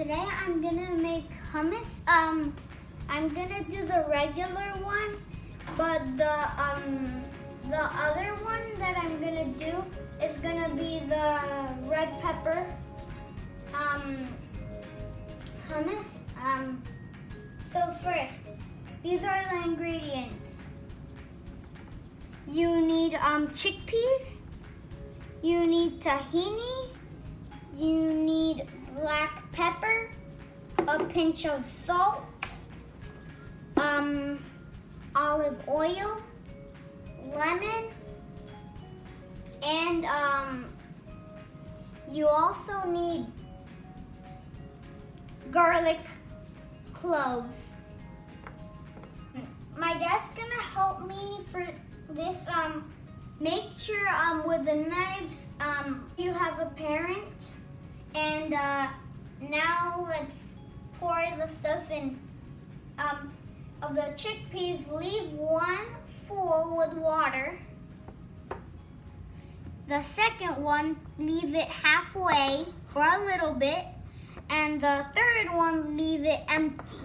today I'm gonna make hummus. I'm gonna do the regular one, but the other one that I'm gonna do is gonna be the red pepper hummus. So first, these are the ingredients. You need chickpeas. You need tahini. You need black pepper, a pinch of salt, olive oil, lemon, and you also need garlic cloves. My dad's gonna help me for this. Make sure with the knives you have a parent. And now let's pour the stuff in. Of the chickpeas, leave one full with water. The second one, leave it halfway or a little bit. And the third one, leave it empty.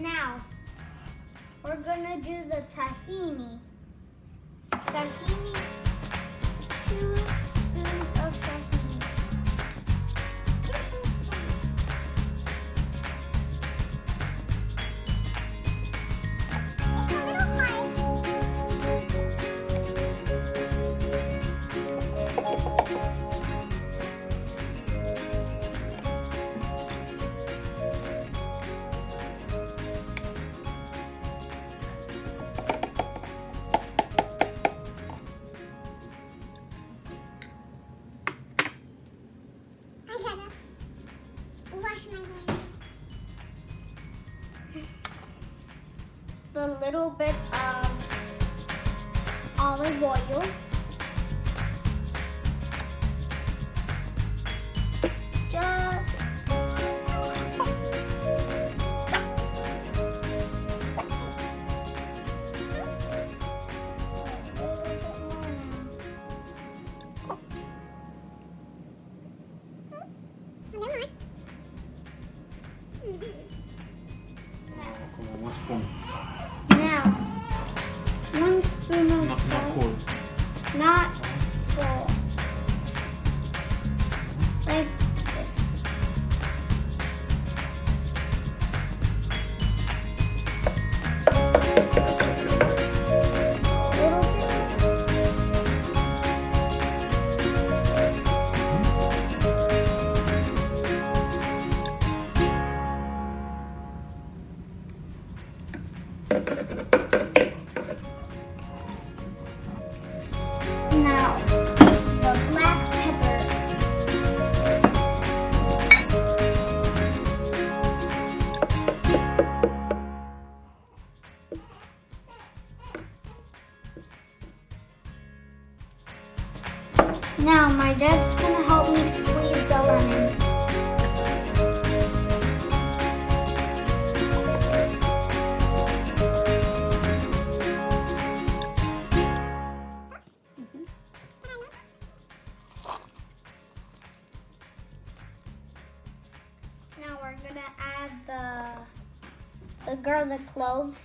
Now, we're gonna do the tahini. Tahini, 2 spoons of tahini. It's a little hard. Wash my hands. The little bit of olive oil. Just Como one spoon. now, 1 spoon of Not salt. cold. Not full. Like this. Little Now, the black pepper. Now, my dad's gonna help me squeeze the lemon. Now we're gonna add the garlic cloves.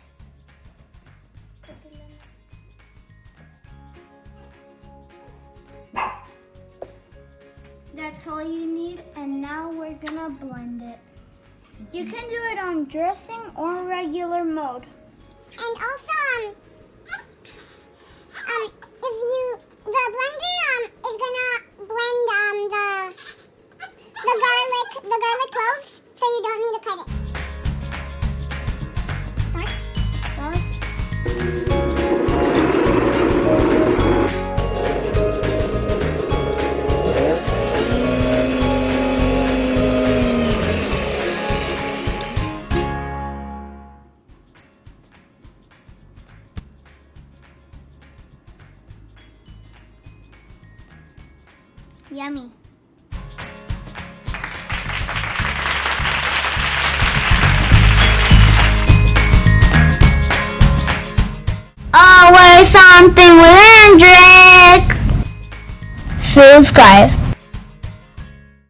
That's all you need, and now we're gonna blend it. You can do it on dressing or regular mode. And also, the blender is gonna blend the garlic cloves, so you don't need to cut it. Yummy. Always something with Andrik. Subscribe.